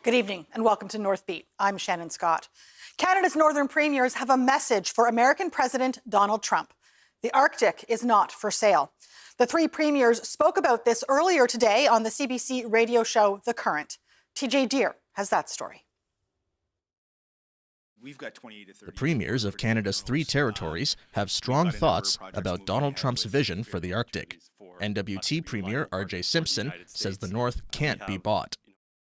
Good evening and welcome to Northbeat. I'm Shannon Scott. Canada's northern premiers have a message for American President Donald Trump. The Arctic is not for sale. The three premiers spoke about this earlier today on the CBC radio show The Current. TJ Deer has that story. We've got 28 to 30. The premiers of Canada's three territories have strong thoughts about Donald Trump's vision for the Arctic. NWT Premier R.J. Simpson says the North can't be bought.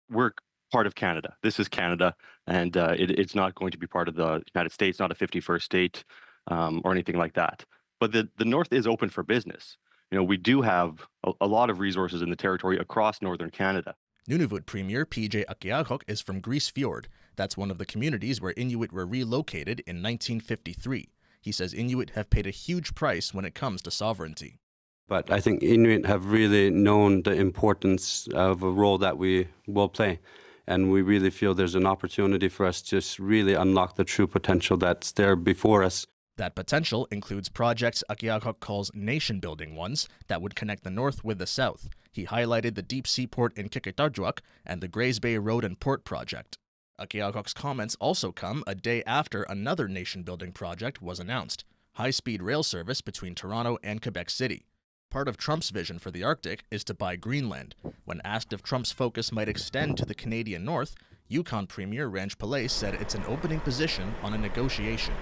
We're part of Canada. This is Canada, and it's not going to be part of the United States, not a 51st state or anything like that. But the North is open for business. You know, we do have a lot of resources in the territory across northern Canada. Nunavut Premier P.J. Akiakok is from Grise Fjord. That's one of the communities where Inuit were relocated in 1953. He says Inuit have paid a huge price when it comes to sovereignty. But I think Inuit have really known the importance of a role that we will play. And we really feel there's an opportunity for us to just really unlock the true potential that's there before us. That potential includes projects Akiakok calls nation-building ones that would connect the North with the South. He highlighted the deep sea port in Qikiqtarjuaq and the Grays Bay Road and Port project. Akiakok's comments also come a day after another nation-building project was announced, high-speed rail service between Toronto and Quebec City. Part of Trump's vision for the Arctic is to buy Greenland. When asked if Trump's focus might extend to the Canadian North, Yukon Premier Ranj Pillay said it's an opening position on a negotiation.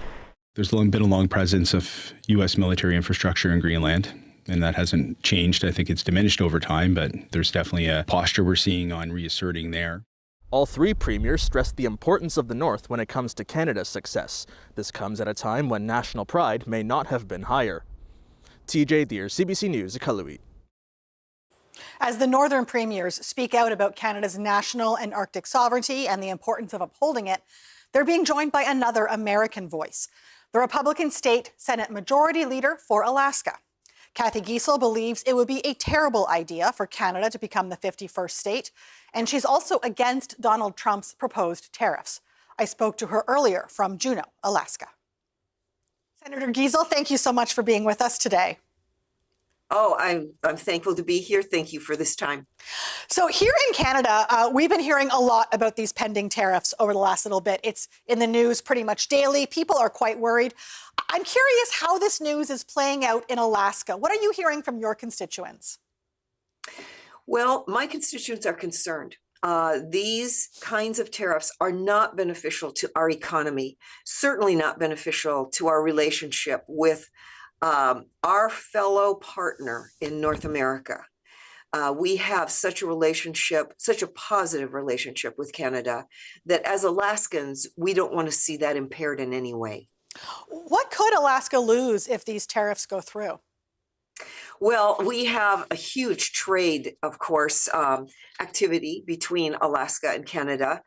There's been a long presence of U.S. military infrastructure in Greenland, and that hasn't changed. I think it's diminished over time, but there's definitely a posture we're seeing on reasserting there. All three premiers stressed the importance of the North when it comes to Canada's success. This comes at a time when national pride may not have been higher. TJ Deer, CBC News, Iqaluit. As the northern premiers speak out about Canada's national and Arctic sovereignty and the importance of upholding it, they're being joined by another American voice, the Republican State Senate Majority Leader for Alaska. Kathy Giessel believes it would be a terrible idea for Canada to become the 51st state, and she's also against Donald Trump's proposed tariffs. I spoke to her earlier from Juneau, Alaska. Senator Giessel, thank you so much for being with us today. Oh, I'm thankful to be here. Thank you for this time. So here in Canada, we've been hearing a lot about these pending tariffs over the last little bit. It's in the news pretty much daily. People are quite worried. I'm curious how this news is playing out in Alaska. What are you hearing from your constituents? Well, my constituents are concerned. These kinds of tariffs are not beneficial to our economy, certainly not beneficial to our relationship with our fellow partner in North America. We have such a relationship, such a positive relationship with Canada, that as Alaskans, we don't want to see that impaired in any way. What could Alaska lose if these tariffs go through? Well, we have a huge trade, of course, activity between Alaska and Canada.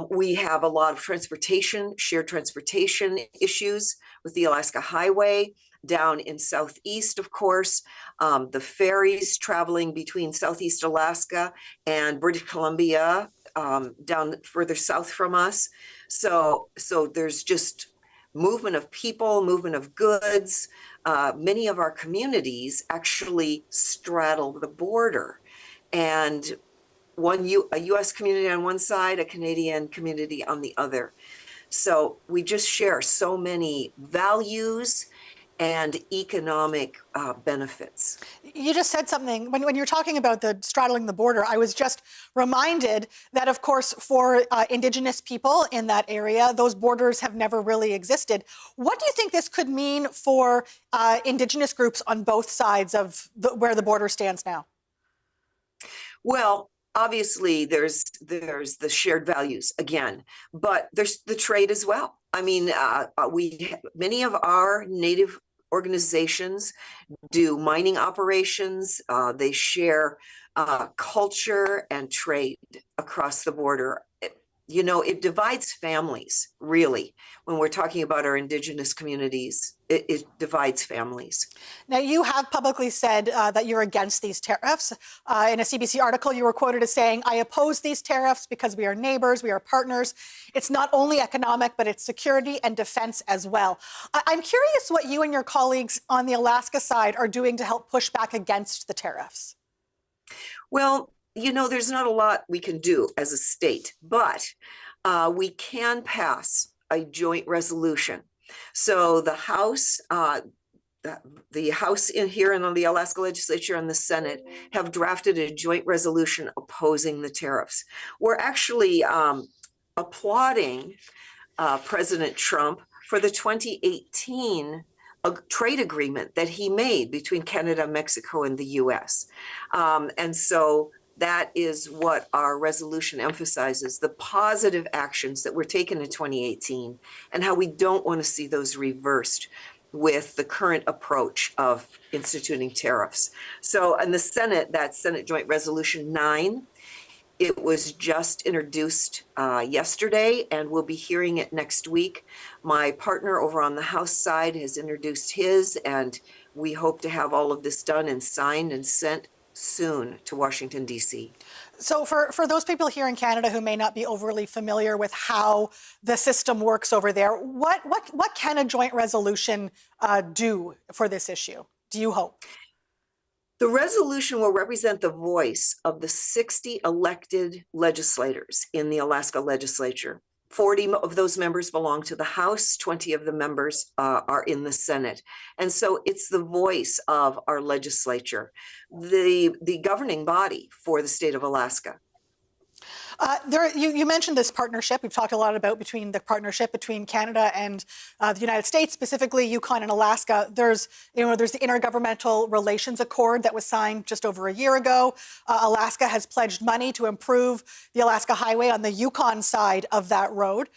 We have a lot of transportation, shared transportation issues with the Alaska Highway. Down in Southeast, of course, the ferries traveling between Southeast Alaska and British Columbia, down further south from us. So there's just movement of people, movement of goods. Many of our communities actually straddle the border, and a U.S. community on one side, a Canadian community on the other. So we just share so many values and economic benefits. You just said something, when you're talking about the straddling the border, I was just reminded that, of course, for Indigenous people in that area, those borders have never really existed. What do you think this could mean for Indigenous groups on both sides of where the border stands now? Well, obviously, there's the shared values again, but there's the trade as well. I mean, many of our Native organizations do mining operations. They share culture and trade across the border. It divides families, really. When we're talking about our Indigenous communities, it divides families. Now, you have publicly said that you're against these tariffs. In a CBC article, you were quoted as saying, "I oppose these tariffs because we are neighbors, we are partners. It's not only economic, but it's security and defense as well." I'm curious what you and your colleagues on the Alaska side are doing to help push back against the tariffs. Well, there's not a lot we can do as a state, but we can pass a joint resolution. So the House, the House in here and on the Alaska Legislature and the Senate have drafted a joint resolution opposing the tariffs. We're actually applauding President Trump for the 2018 trade agreement that he made between Canada, Mexico, and the US. And so that is what our resolution emphasizes, the positive actions that were taken in 2018 and how we don't want to see those reversed with the current approach of instituting tariffs. So in the Senate, that's Senate Joint Resolution 9. It was just introduced yesterday, and we'll be hearing it next week. My partner over on the House side has introduced his, and we hope to have all of this done and signed and sent soon to Washington, D.C. So for those people here in Canada who may not be overly familiar with how the system works over there, what can a joint resolution do for this issue, do you hope? The resolution will represent the voice of the 60 elected legislators in the Alaska legislature. 40 of those members belong to the House, 20 of the members are in the Senate. And so it's the voice of our legislature, the governing body for the state of Alaska. You mentioned this partnership. We've talked a lot about the partnership between Canada and the United States, specifically Yukon and Alaska. There's the Intergovernmental Relations Accord that was signed just over a year ago. Alaska has pledged money to improve the Alaska Highway on the Yukon side of that road.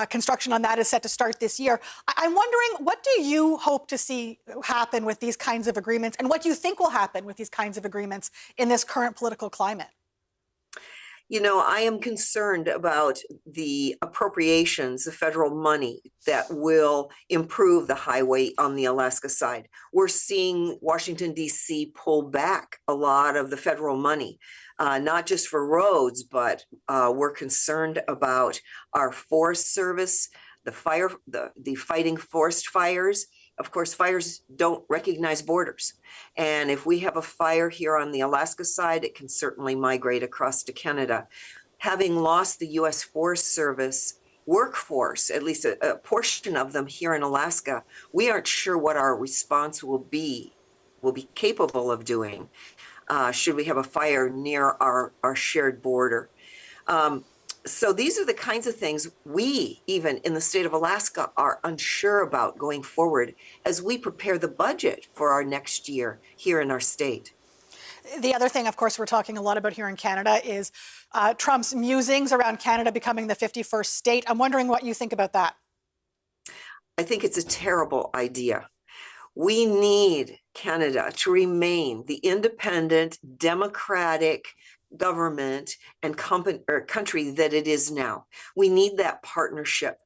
Construction on that is set to start this year. I'm wondering, what do you hope to see happen with these kinds of agreements, and what do you think will happen with these kinds of agreements in this current political climate? I am concerned about the appropriations, the federal money that will improve the highway on the Alaska side. We're seeing Washington, D.C. pull back a lot of the federal money, not just for roads, but we're concerned about our Forest Service, the fighting forest fires. Of course, fires don't recognize borders. And if we have a fire here on the Alaska side, it can certainly migrate across to Canada. Having lost the U.S. Forest Service workforce, at least a portion of them here in Alaska, we aren't sure what our response will be capable of doing should we have a fire near our shared border. So these are the kinds of things we, even in the state of Alaska, are unsure about going forward as we prepare the budget for our next year here in our state. The other thing, of course, we're talking a lot about here in Canada is Trump's musings around Canada becoming the 51st state. I'm wondering what you think about that. I think it's a terrible idea. We need Canada to remain the independent, democratic government and country that it is now. We need that partnership.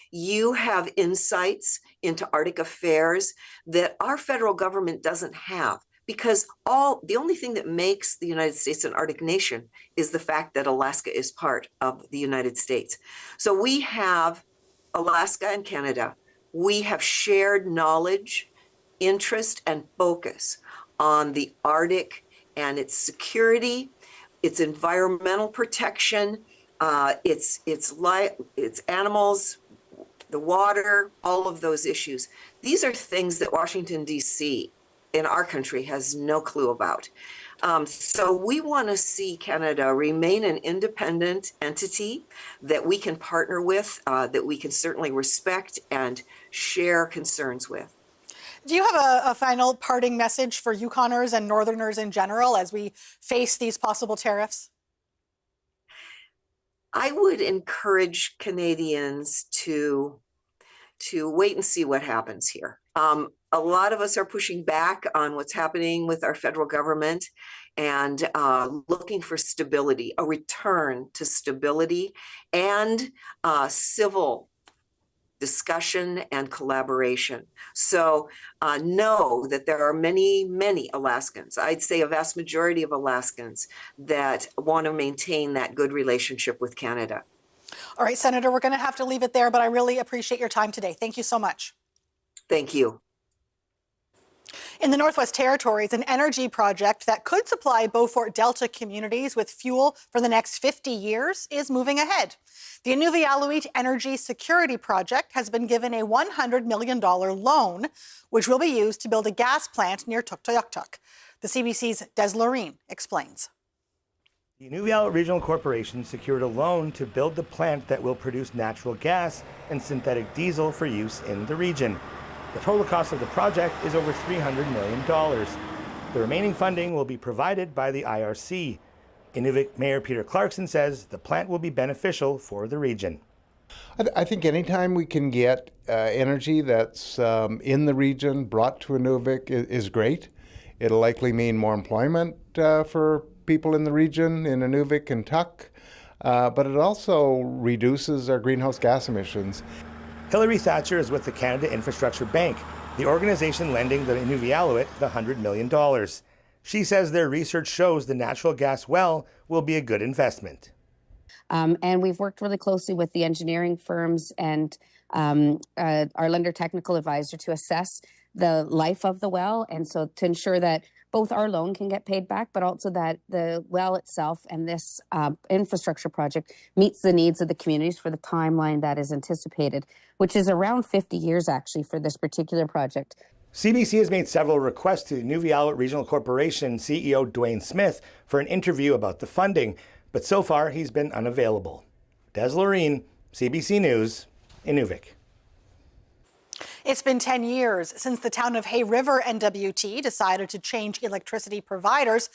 You have insights into Arctic affairs that our federal government doesn't have, because the only thing that makes the United States an Arctic nation is the fact that Alaska is part of the United States. So we have Alaska and Canada. We have shared knowledge, interest, and focus on the Arctic and its security, its environmental protection, its animals, the water, all of those issues. These are things that Washington, D.C. in our country has no clue about. So we want to see Canada remain an independent entity that we can partner with, that we can certainly respect and share concerns with. Do you have a final parting message for Yukoners and Northerners in general as we face these possible tariffs? I would encourage Canadians to wait and see what happens here. A lot of us are pushing back on what's happening with our federal government and looking for stability, a return to stability and civil discussion and collaboration. So know that there are many, many Alaskans, I'd say a vast majority of Alaskans, that want to maintain that good relationship with Canada. All right, Senator, we're going to have to leave it there, but I really appreciate your time today. Thank you so much. Thank you. In the Northwest Territories, an energy project that could supply Beaufort Delta communities with fuel for the next 50 years is moving ahead. The Inuvialuit Energy Security Project has been given a $100 million loan, which will be used to build a gas plant near Tuktoyaktuk. The CBC's Des Loreen explains. The Inuvialuit Regional Corporation secured a loan to build the plant that will produce natural gas and synthetic diesel for use in the region. The total cost of the project is over $300 million. The remaining funding will be provided by the IRC. Inuvik Mayor Peter Clarkson says the plant will be beneficial for the region. I think anytime we can get energy that's in the region brought to Inuvik is great. It'll likely mean more employment for people in the region, in Inuvik and Tuk, but it also reduces our greenhouse gas emissions. Hilary Thatcher is with the Canada Infrastructure Bank, the organization lending the Inuvialuit the $100 million. She says their research shows the natural gas well will be a good investment. And we've worked really closely with the engineering firms and our lender technical advisor to assess the life of the well, and so to ensure that both our loan can get paid back, but also that the well itself and this infrastructure project meets the needs of the communities for the timeline that is anticipated, which is around 50 years actually for this particular project. CBC has made several requests to Inuvialuit Regional Corporation CEO Dwayne Smith for an interview about the funding, but so far he's been unavailable. Des Loreen, CBC News, Inuvik. It's been 10 years since the town of Hay River NWT decided to change electricity providers,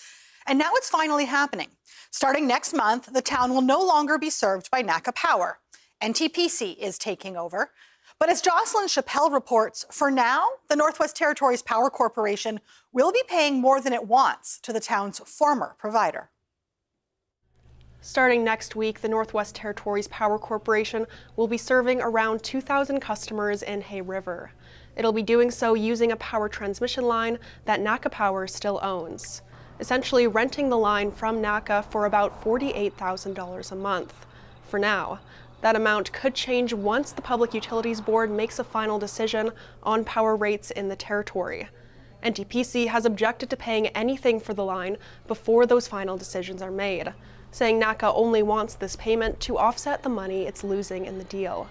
and now it's finally happening. Starting next month, the town will no longer be served by NACA Power. NTPC is taking over. But as Jocelyn Chappelle reports, for now, the Northwest Territories Power Corporation will be paying more than it wants to the town's former provider. Starting next week, the Northwest Territories Power Corporation will be serving around 2,000 customers in Hay River. It'll be doing so using a power transmission line that NACA Power still owns, essentially renting the line from NACA for about $48,000 a month. For now, that amount could change once the Public Utilities Board makes a final decision on power rates in the territory. NTPC has objected to paying anything for the line before those final decisions are made, saying NACA only wants this payment to offset the money it's losing in the deal.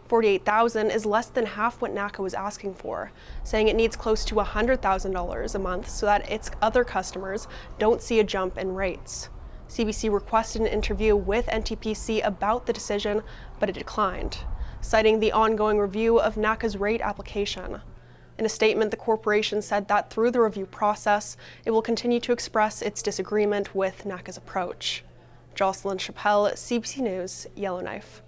$48,000 is less than half what NACA was asking for, saying it needs close to $100,000 a month so that its other customers don't see a jump in rates. CBC requested an interview with NTPC about the decision, but it declined, citing the ongoing review of NACA's rate application. In a statement, the corporation said that through the review process, it will continue to express its disagreement with NACA's approach. Jocelyn Chappelle, CBC News, Yellowknife.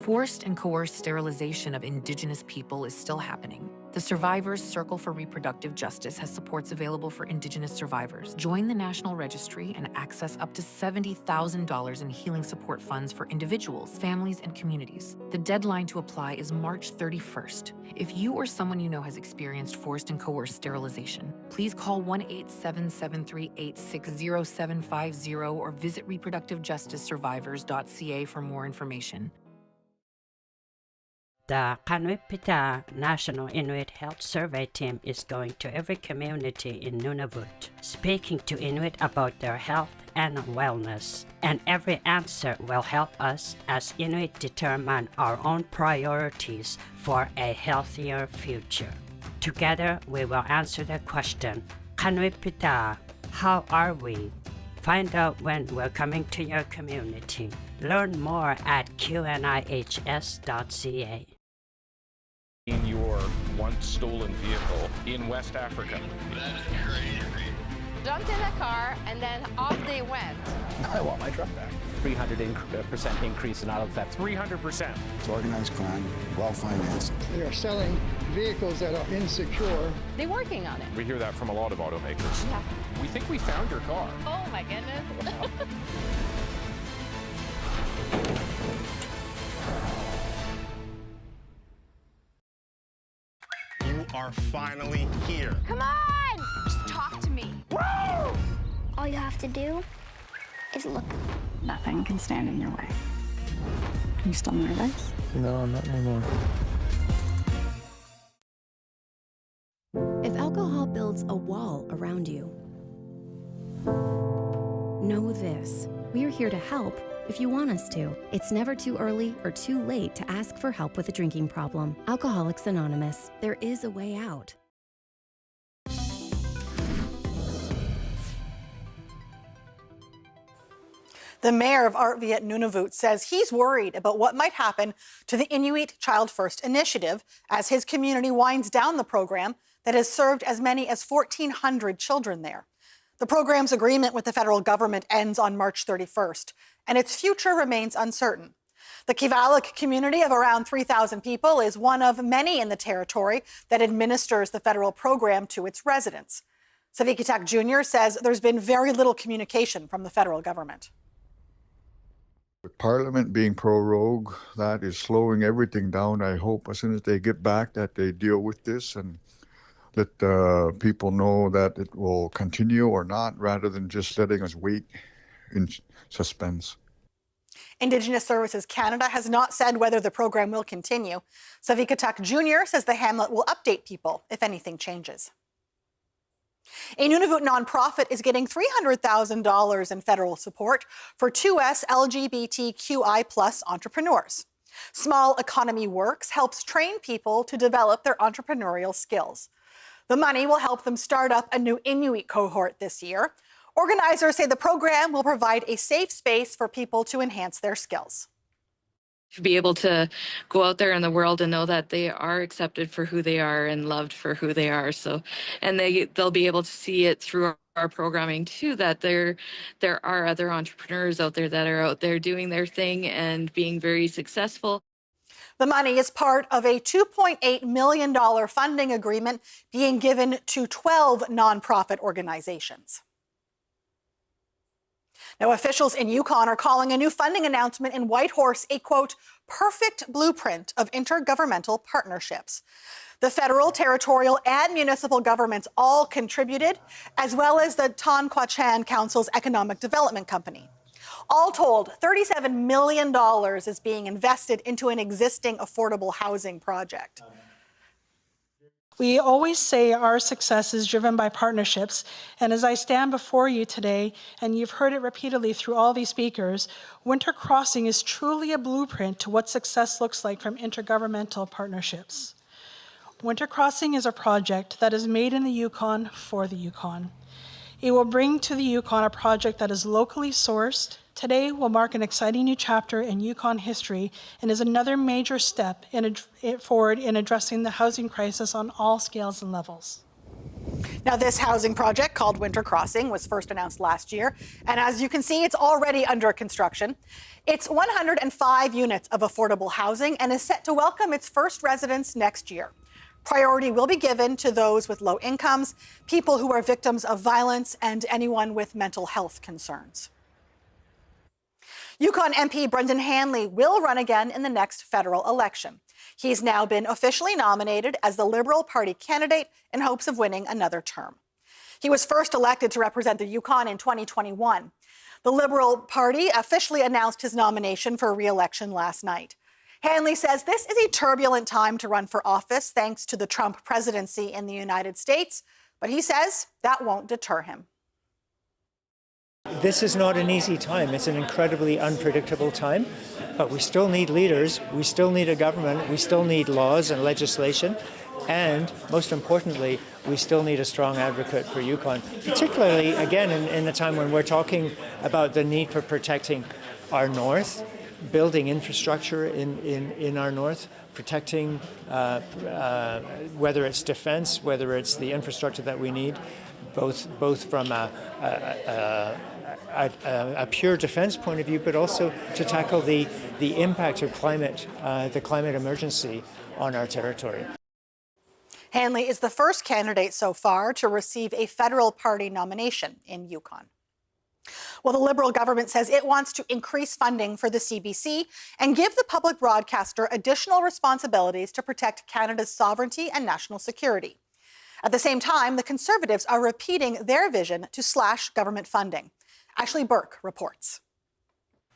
Forced and coerced sterilization of Indigenous people is still happening. The Survivors Circle for Reproductive Justice has supports available for Indigenous survivors. Join the National Registry and access up to $70,000 in healing support funds for individuals, families, and communities. The deadline to apply is March 31st. If you or someone you know has experienced forced and coerced sterilization, please call 1-877-386-0750 or visit reproductivejusticesurvivors.ca for more information. The Kanuipita National Inuit Health Survey team is going to every community in Nunavut, speaking to Inuit about their health and wellness. And every answer will help us as Inuit determine our own priorities for a healthier future. Together, we will answer the question, Kanuipita, how are we? Find out when we're coming to your community. Learn more at qnihs.ca. In your once stolen vehicle in West Africa. That is crazy. Jumped in the car and then off they went. I want my truck back. 300% increase in auto theft. 300%. It's organized crime, well financed. They are selling vehicles that are insecure. They're working on it. We hear that from a lot of automakers. Yeah. We think we found your car. Oh my goodness. You are finally here. Come on! Just talk to me. Woo! All you have to do is look. Nothing can stand in your way. Are you still nervous? No, not anymore. this. We're here to help if you want us to. It's never too early or too late to ask for help with a drinking problem. Alcoholics Anonymous. There is a way out. The mayor of Artvia Nunavut says he's worried about what might happen to the Inuit Child First initiative as his community winds down the program that has served as many as 1,400 children there. The program's agreement with the federal government ends on March 31st, and its future remains uncertain. The Kivalliq community of around 3,000 people is one of many in the territory that administers the federal program to its residents. Savikitak Jr. says there's been very little communication from the federal government. With Parliament being pro-rogue, that is slowing everything down. I hope as soon as they get back that they deal with this and let people know that it will continue or not, rather than just letting us wait in suspense. Indigenous Services Canada has not said whether the program will continue. Savikitak Jr. says the hamlet will update people if anything changes. A Nunavut nonprofit is getting $300,000 in federal support for 2S LGBTQI+ entrepreneurs. Small Economy Works helps train people to develop their entrepreneurial skills. The money will help them start up a new Inuit cohort this year. Organizers say the program will provide a safe space for people to enhance their skills. To be able to go out there in the world and know that they are accepted for who they are and loved for who they are. So, and they'll be able to see it through our programming too, that there are other entrepreneurs out there that are out there doing their thing and being very successful. The money is part of a $2.8 million funding agreement being given to 12 nonprofit organizations. Now, officials in Yukon are calling a new funding announcement in Whitehorse a, quote, perfect blueprint of intergovernmental partnerships. The federal, territorial, and municipal governments all contributed, as well as the Tonquachan Council's Economic Development Company. All told, $37 million is being invested into an existing affordable housing project. We always say our success is driven by partnerships, and as I stand before you today, and you've heard it repeatedly through all these speakers, Winter Crossing is truly a blueprint to what success looks like from intergovernmental partnerships. Winter Crossing is a project that is made in the Yukon for the Yukon. It will bring to the Yukon a project that is locally sourced. Today will mark an exciting new chapter in Yukon history and is another major step forward in addressing the housing crisis on all scales and levels. Now, this housing project called Winter Crossing was first announced last year, and as you can see, it's already under construction. It's 105 units of affordable housing and is set to welcome its first residents next year. Priority will be given to those with low incomes, people who are victims of violence, and anyone with mental health concerns. Yukon MP Brendan Hanley will run again in the next federal election. He's now been officially nominated as the Liberal Party candidate in hopes of winning another term. He was first elected to represent the Yukon in 2021. The Liberal Party officially announced his nomination for re-election last night. Hanley says this is a turbulent time to run for office thanks to the Trump presidency in the United States, but he says that won't deter him. This is not an easy time. It's an incredibly unpredictable time, but we still need leaders. We still need a government. We still need laws and legislation. And most importantly, we still need a strong advocate for Yukon, particularly, again, in a time when we're talking about the need for protecting our north, building infrastructure in our north, protecting whether it's defense, whether it's the infrastructure that we need, both from a pure defense point of view, but also to tackle the impact of the climate emergency on our territory. Hanley is the first candidate so far to receive a federal party nomination in Yukon. Well, the Liberal government says it wants to increase funding for the CBC and give the public broadcaster additional responsibilities to protect Canada's sovereignty and national security. At the same time, the Conservatives are repeating their vision to slash government funding. Ashley Burke reports.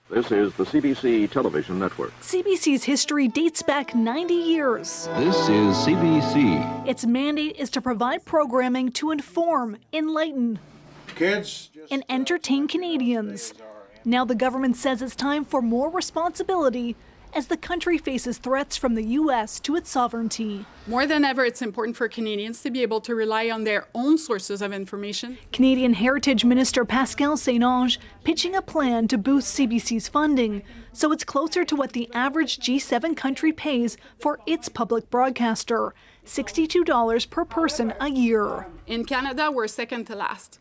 This is the CBC television network. CBC's history dates back 90 years. This is CBC. Its mandate is to provide programming to inform, enlighten, Kids, and entertain Canadians. Now the government says it's time for more responsibility as the country faces threats from the U.S. to its sovereignty. More than ever, it's important for Canadians to be able to rely on their own sources of information. Canadian Heritage Minister Pascal St-Onge pitching a plan to boost CBC's funding so it's closer to what the average G7 country pays for its public broadcaster, $62 per person a year. In Canada, we're second to last,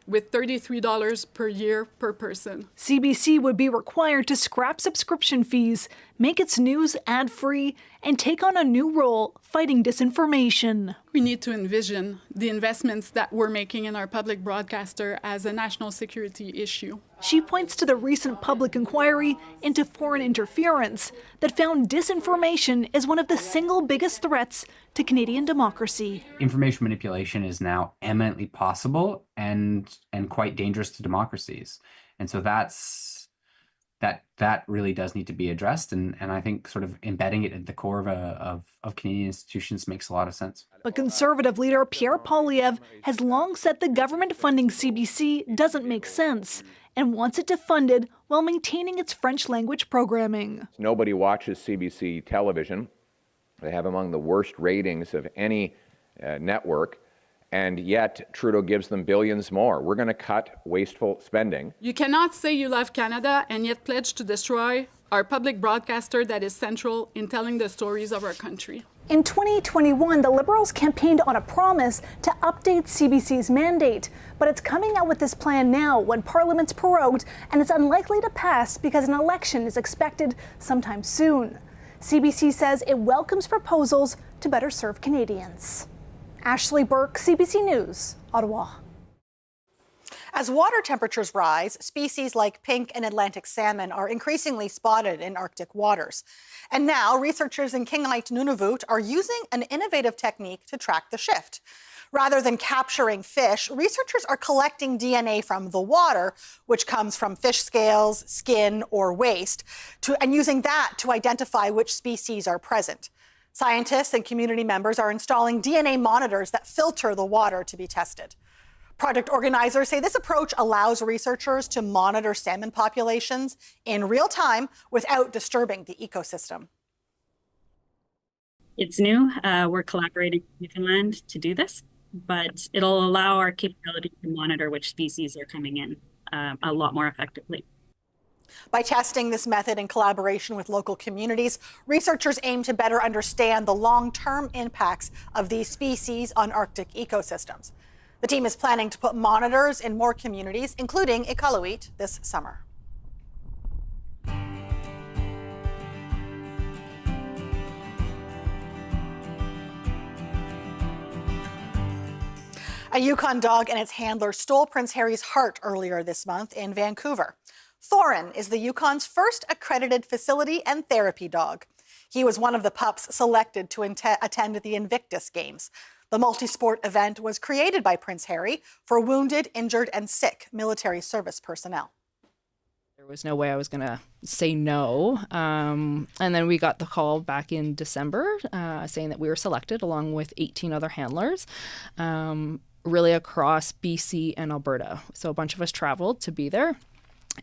with $33 per year per person. CBC would be required to scrap subscription fees, make its news ad-free, and take on a new role fighting disinformation. We need to envision the investments that we're making in our public broadcaster as a national security issue. She points to the recent public inquiry into foreign interference that found disinformation is one of the single biggest threats to Canadian democracy. Information manipulation is now eminently possible and quite dangerous to democracies. And so that really does need to be addressed. And I think sort of embedding it at the core of Canadian institutions makes a lot of sense. But Conservative leader Pierre Poilievre has long said the government funding CBC doesn't make sense and wants it defunded while maintaining its French language programming. Nobody watches CBC television. They have among the worst ratings of any network, and yet Trudeau gives them billions more. We're going to cut wasteful spending. You cannot say you love Canada and yet pledge to destroy our public broadcaster that is central in telling the stories of our country. In 2021, the Liberals campaigned on a promise to update CBC's mandate, but it's coming out with this plan now when Parliament's prorogued and it's unlikely to pass because an election is expected sometime soon. CBC says it welcomes proposals to better serve Canadians. Ashley Burke, CBC News, Ottawa. As water temperatures rise, species like pink and Atlantic salmon are increasingly spotted in Arctic waters. And now researchers in Qinghai, Nunavut are using an innovative technique to track the shift. Rather than capturing fish, researchers are collecting DNA from the water, which comes from fish scales, skin, or waste, and using that to identify which species are present. Scientists and community members are installing DNA monitors that filter the water to be tested. Project organizers say this approach allows researchers to monitor salmon populations in real time without disturbing the ecosystem. It's new. We're collaborating with Newfoundland to do this, but it'll allow our capability to monitor which species are coming in a lot more effectively. By testing this method in collaboration with local communities, researchers aim to better understand the long-term impacts of these species on Arctic ecosystems. The team is planning to put monitors in more communities, including Iqaluit, this summer. A Yukon dog and its handler stole Prince Harry's heart earlier this month in Vancouver. Thorin is the Yukon's first accredited facility and therapy dog. He was one of the pups selected to attend the Invictus Games. The multi-sport event was created by Prince Harry for wounded, injured, and sick military service personnel. There was no way I was going to say no. And then we got the call back in December saying that we were selected along with 18 other handlers, really across BC and Alberta. So a bunch of us traveled to be there.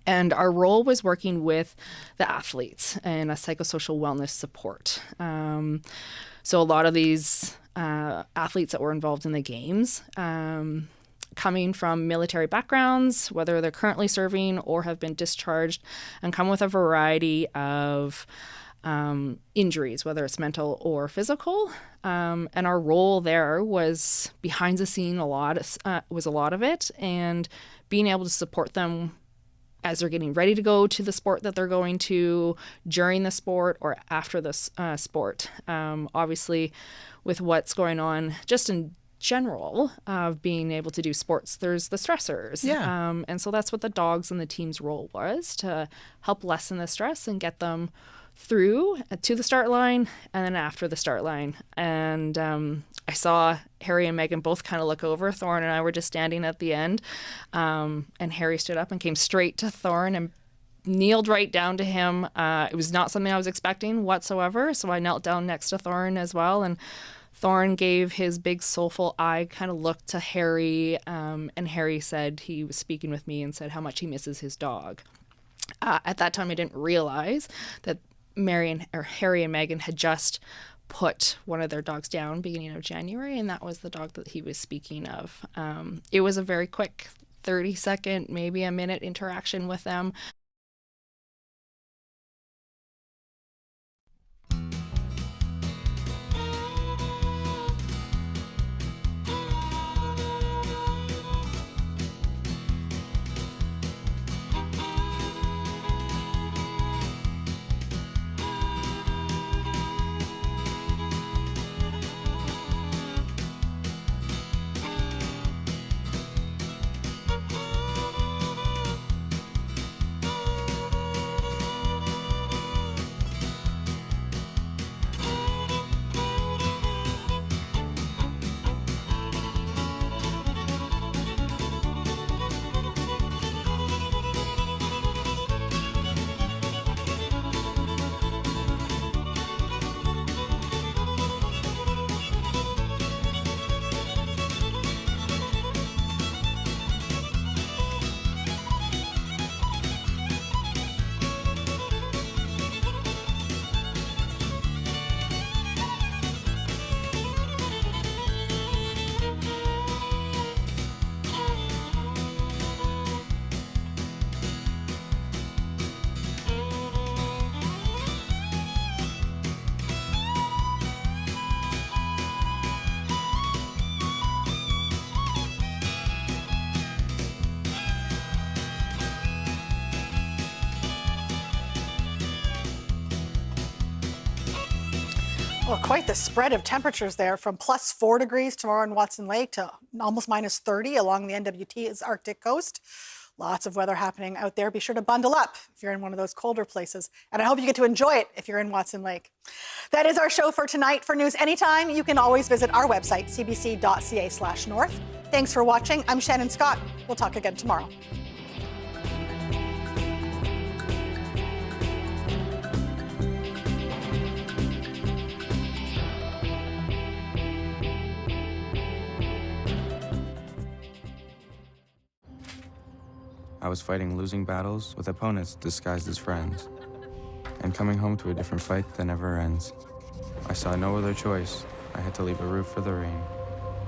And our role was working with the athletes and a psychosocial wellness support. So a lot of these athletes that were involved in the games, coming from military backgrounds, whether they're currently serving or have been discharged, and come with a variety of injuries, whether it's mental or physical. And our role there was behind the scene was a lot of it, and being able to support them as they're getting ready to go to the sport that they're going to, during the sport, or after the sport. Obviously, with what's going on just in general of being able to do sports, there's the stressors. Yeah. And so that's what the dogs and the team's role was, to help lessen the stress and get them through to the start line and then after the start line. And I saw Harry and Meghan both kind of look over. Thorin and I were just standing at the end, and Harry stood up and came straight to Thorin and kneeled right down to him. It was not something I was expecting whatsoever, so I knelt down next to Thorin as well, and Thorne gave his big soulful eye kind of look to Harry, and Harry said he was speaking with me and said how much he misses his dog. At that time, I didn't realize that Harry and Meghan had just put one of their dogs down beginning of January, and that was the dog that he was speaking of. It was a very quick 30-second, maybe a minute interaction with them. Well, quite the spread of temperatures there, from plus 4 degrees tomorrow in Watson Lake to almost minus 30 along the NWT's Arctic coast. Lots of weather happening out there. Be sure to bundle up if you're in one of those colder places. And I hope you get to enjoy it if you're in Watson Lake. That is our show for tonight. For news anytime, you can always visit our website, cbc.ca/north. Thanks for watching. I'm Shannon Scott. We'll talk again tomorrow. I was fighting losing battles with opponents disguised as friends, and coming home to a different fight that never ends. I saw no other choice. I had to leave a roof for the rain.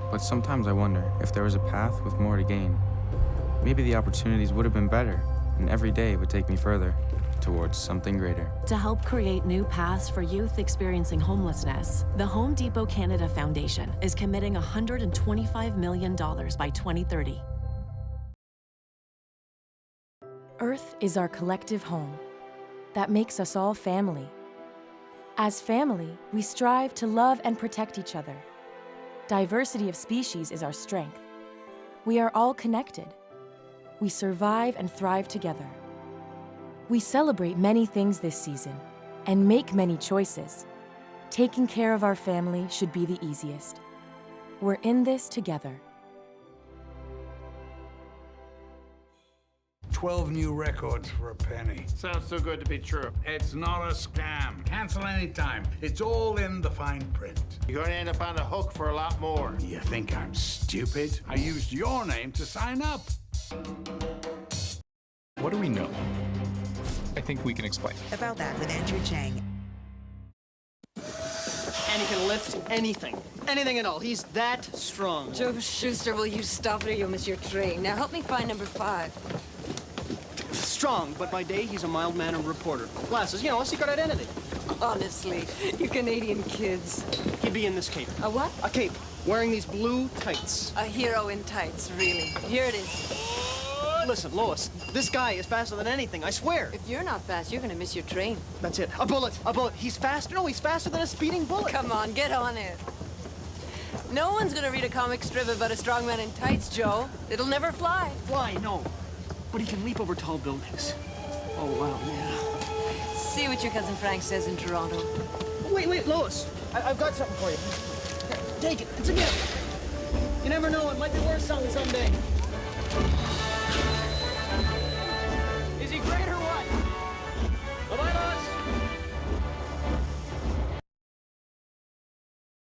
But sometimes I wonder if there was a path with more to gain. Maybe the opportunities would have been better, and every day would take me further towards something greater. To help create new paths for youth experiencing homelessness, the Home Depot Canada Foundation is committing $125 million by 2030. Earth is our collective home that makes us all family. As family, we strive to love and protect each other. Diversity of species is our strength. We are all connected. We survive and thrive together. We celebrate many things this season and make many choices. Taking care of our family should be the easiest. We're in this together. 12 new records for a penny. Sounds too good to be true. It's not a scam. Cancel anytime. It's all in the fine print. You're going to end up on the hook for a lot more. You think I'm stupid? I used your name to sign up. What do we know? I think we can explain. About that with Andrew Chang. And he can lift anything. Anything at all. He's that strong. Joe Schuster, will you stop it or you'll miss your train? Now help me find number 5. Strong, but by day he's a mild-mannered reporter. Glasses, you know, a secret identity. Honestly, you Canadian kids. He'd be in this cape. A what? A cape. Wearing these blue tights. A hero in tights, really. Here it is. Listen, Lois, this guy is faster than anything, I swear. If you're not fast, you're gonna miss your train. That's it. A bullet. A bullet. He's faster. No, he's faster than a speeding bullet. Come on, get on it. No one's gonna read a comic strip about a strong man in tights, Joe. It'll never fly. Fly, no. But he can leap over tall buildings. Oh, wow, yeah. See what your cousin Frank says in Toronto. Wait, Lois. I've got something for you. Here, take it. It's a gift. You never know. It might be worth something someday.